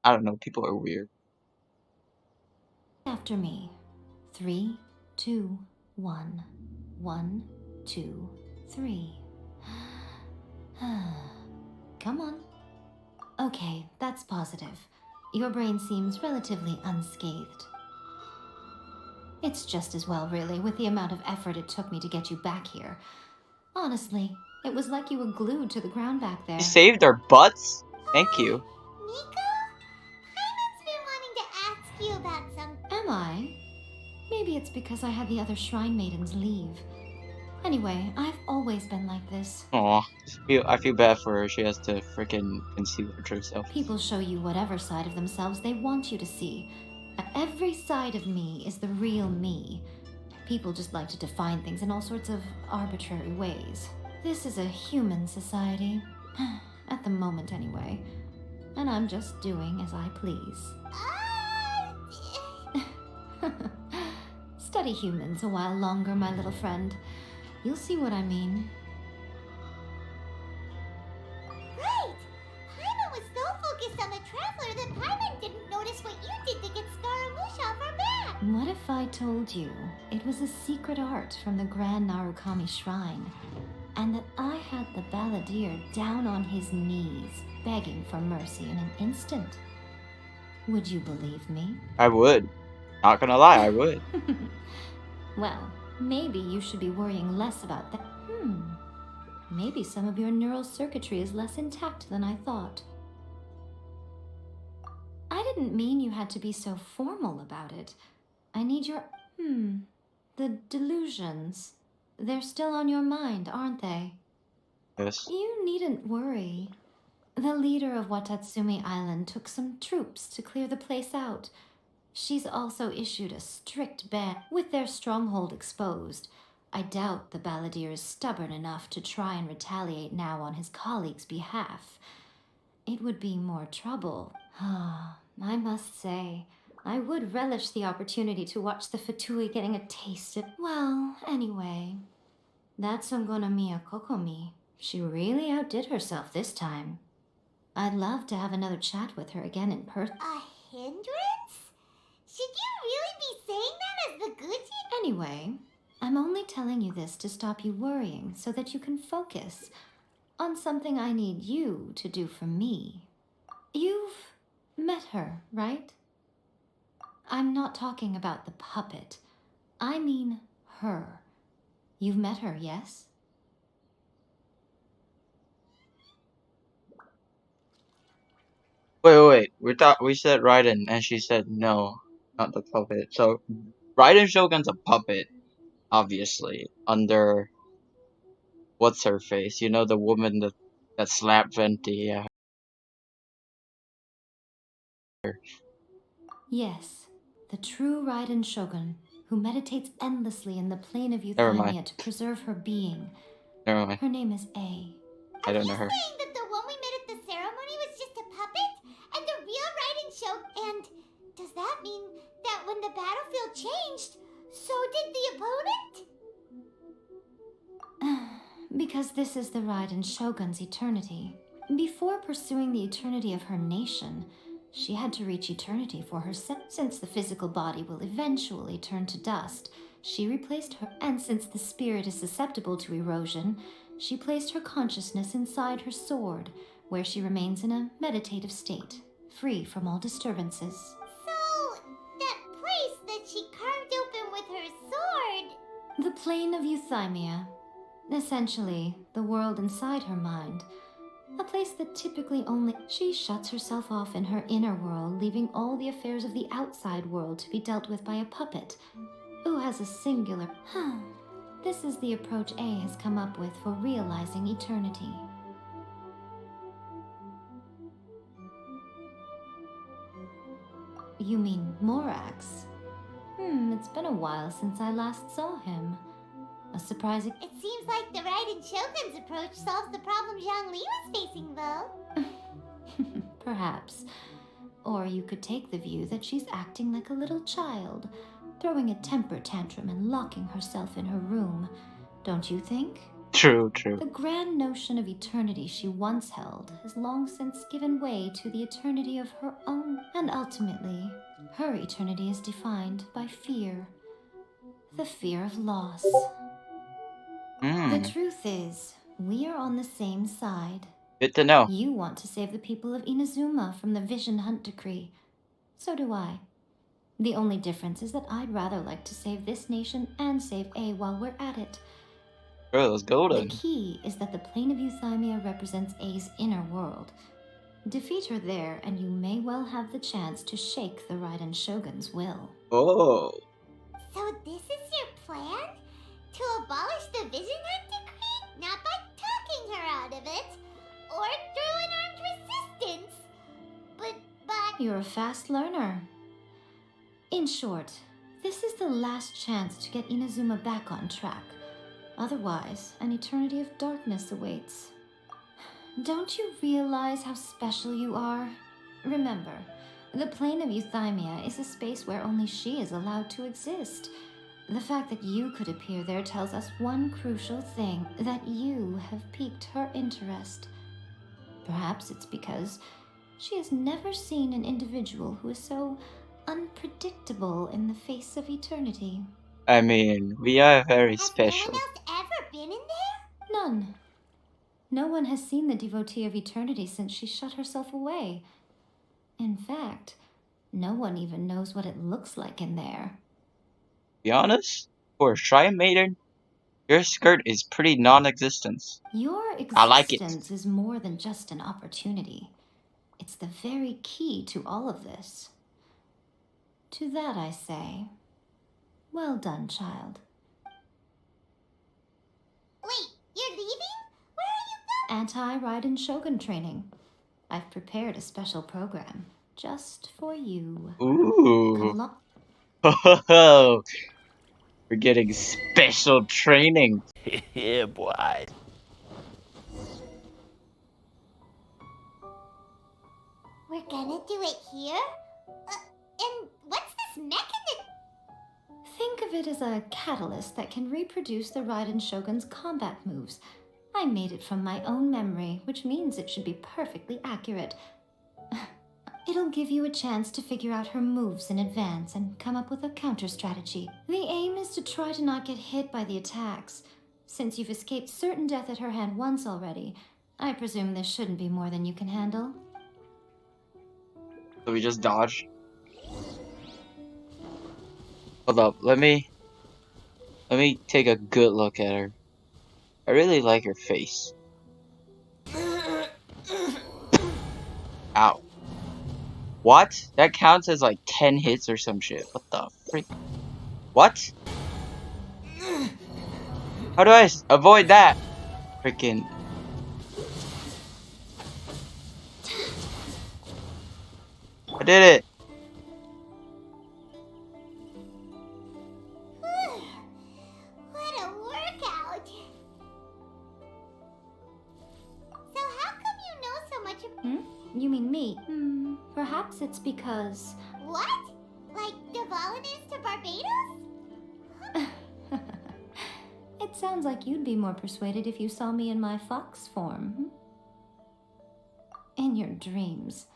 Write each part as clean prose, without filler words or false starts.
I don't know, people are weird. After me. 3, 2, 1. 1, 2, 3. Come on. Okay, that's positive. Your brain seems relatively unscathed. It's just as well, really, with the amount of effort it took me to get you back here. Honestly, it was like you were glued to the ground back You there. saved our butts? Thank you. Miko? Paimon's been wanting to ask you about something. Am I? Maybe it's because I had the other shrine maidens leave. Anyway, I've always been like this. Aw, I feel bad for her. She has to freaking conceal her true self. People show you whatever side of themselves they want you to see. Every side of me is the real me. People just like to define things in all sorts of arbitrary ways. This is a human society. At the moment, anyway. And I'm just doing as I please. Study humans a while longer, my little friend. You'll see what I mean. Right! Paimon was so focused on the Traveler that Paimon didn't notice what you did to get Scaramouche off her back! What if I told you it was a secret art from the Grand Narukami Shrine, and that I had the balladeer down on his knees, begging for mercy in an instant? Would you believe me? I would. Not gonna lie, I would. Well, maybe you should be worrying less about that. Maybe some of your neural circuitry is less intact than I thought. I didn't mean you had to be so formal about it. I need your... The delusions. They're still on your mind, aren't they? Yes. You needn't worry. The leader of Watatsumi Island took some troops to clear the place out. She's also issued a strict ban. With their stronghold exposed, I doubt the balladeer is stubborn enough to try and retaliate now on his colleague's behalf. It would be more trouble. I must say, I would relish the opportunity to watch the Fatui getting a taste of... Well, anyway, that's Ongonamiya Kokomi. She really outdid herself this time. I'd love to have another chat with her again in person. A hindrance? Should you really be saying that as the good you... Anyway, I'm only telling you this to stop you worrying so that you can focus on something I need you to do for me. You've met her, right? I'm not talking about the puppet. I mean her. You've met her, yes? Wait. We said Raiden, and she said no, not the puppet. So Raiden Shogun's a puppet, obviously. Under what's her face? You know, the woman that slapped Venti. Yeah. Yes, the true Raiden Shogun, who meditates endlessly in the plane of Never mind. Euthymia to preserve her being. Never mind. Her name is A. I Are don't you know her. saying that the one we met at the ceremony was just a puppet? And the real Raiden showed... And does that mean that when the battlefield changed, so did the opponent? Because this is the Raiden Shogun's eternity. Before pursuing the eternity of her nation, she had to reach eternity for herself. Since the physical body will eventually turn to dust, she replaced her. And since the spirit is susceptible to erosion, she placed her consciousness inside her sword, where she remains in a meditative state, free from all disturbances. So, that place that she carved open with her sword... The plane of Euthymia. Essentially, the world inside her mind. A place that typically only... She shuts herself off in her inner world, leaving all the affairs of the outside world to be dealt with by a puppet, who has a singular... This is the approach A has come up with for realizing eternity. You mean Morax? It's been a while since I last saw him. A surprising... It seems like the Raiden Shogun's approach solves the problem Zhang Li was facing, though. Perhaps. Or you could take the view that she's acting like a little child, throwing a temper tantrum and locking herself in her room. Don't you think? True, true. The grand notion of eternity she once held has long since given way to the eternity of her own, and ultimately, her eternity is defined by fear. The fear of loss. The Hmm. truth is, we are on the same side. Good to know. You want to save the people of Inazuma from the Vision Hunt decree. So do I. The only difference is that I'd rather like to save this nation and save A while we're at it. Bro, let's go The then. key is that the plane of Euthymia represents A's inner world. Defeat her there, and you may well have the chance to shake the Raiden Shogun's will. Oh. So this is your plan? To abolish the Vision Hunt decree? Not by talking her out of it, or through an armed resistance, but by... You're a fast learner. In short, this is the last chance to get Inazuma back on track. Otherwise, an eternity of darkness awaits. Don't you realize how special you are? Remember, the plane of Euthymia is a space where only she is allowed to exist. The fact that you could appear there tells us one crucial thing, that you have piqued her interest. Perhaps it's because she has never seen an individual who is so unpredictable in the face of eternity. I mean, we are very Has no one special. else ever been in there? None. No one has seen the devotee of eternity since she shut herself away. In fact, no one even knows what it looks like in there. Be honest, for a Shrine Maiden, your skirt is pretty non-existent. Your I like it. existence is more than just an opportunity. It's the very key to all of this. To that I say, well done, child. Wait, you're leaving? Where are you Anti-Raiden Shogun training. I've prepared a special program just for you. Come Ooh. along. Ho. We're getting special training. Yeah, boy. We're gonna do it here? And what's this mechanism? Think of it as a catalyst that can reproduce the Raiden Shogun's combat moves. I made it from my own memory, which means it should be perfectly accurate. It'll give you a chance to figure out her moves in advance and come up with a counter strategy. The aim is to try to not get hit by the attacks. Since you've escaped certain death at her hand once already, I presume this shouldn't be more than you can handle. So we just dodge. Hold up, let me take a good look at her. I really like her face. Ow. What? That counts as like 10 hits or some shit. What the freak? What? How do I avoid that? Freaking. I did it. What a workout! So how come you know so much You mean me? Perhaps it's because... What? Like the Volunteers to Barbados? It sounds like you'd be more persuaded if you saw me in my fox form. In your dreams.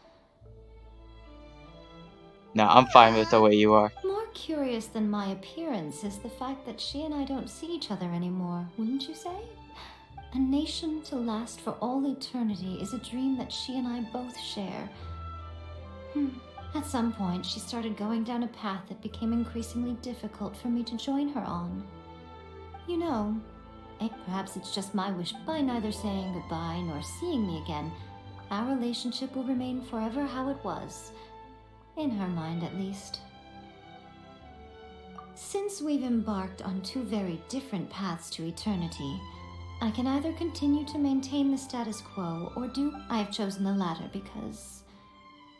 Nah, I'm fine with the way you are. More curious than my appearance is the fact that she and I don't see each other anymore, wouldn't you say? A nation to last for all eternity is a dream that she and I both share. At some point, she started going down a path that became increasingly difficult for me to join her on. You know, perhaps it's just my wish. By neither saying goodbye nor seeing me again, our relationship will remain forever how it was. In her mind, at least. Since we've embarked on two very different paths to eternity, I can either continue to maintain the status quo or I have chosen the latter because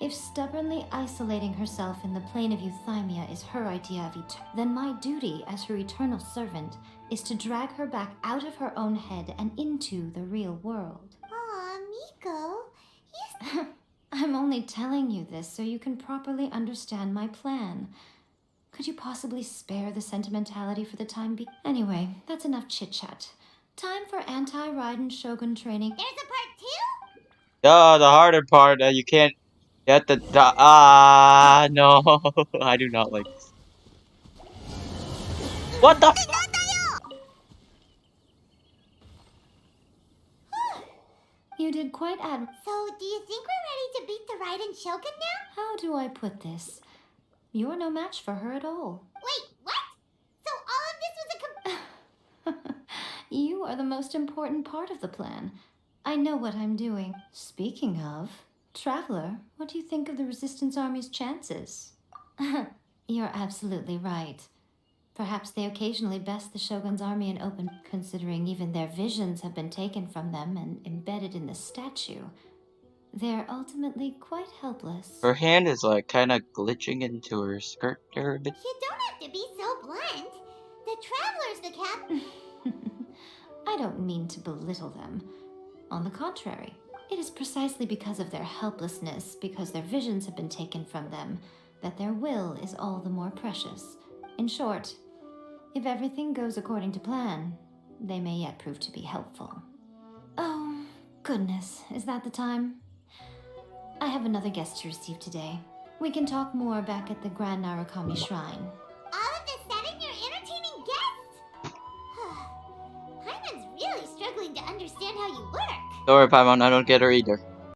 if stubbornly isolating herself in the plane of Euthymia is her idea of then my duty as her eternal servant is to drag her back out of her own head and into the real world. Aw, Miko, I'm only telling you this so you can properly understand my plan. Could you possibly spare the sentimentality for the time being? Anyway, that's enough chit-chat. Time for anti-Raiden Shogun training. There's a part 2? The harder part, you can't get the no, I do not like this. What the? You did quite So, do you think we're ready to beat the Raiden Shogun now? How do I put this? You're no match for her at all. Wait, what? So all of this was a You are the most important part of the plan. I know what I'm doing. Speaking of, Traveler, what do you think of the Resistance Army's chances? You're absolutely right. Perhaps they occasionally best the Shogun's army in open, considering even their visions have been taken from them and embedded in the statue. They're ultimately quite helpless. Her hand is like kind of glitching into her skirt there a bit. You don't have to be so blunt. The Traveler's the cap. I don't mean to belittle them. On the contrary, it is precisely because of their helplessness, because their visions have been taken from them, that their will is all the more precious. In short, if everything goes according to plan, they may yet prove to be helpful. Oh, goodness, is that the time? I have another guest to receive today. We can talk more back at the Grand Narukami Shrine. All of a sudden, you're entertaining guests? Paimon's really struggling to understand how you work. Don't worry, Paimon, I don't get her either.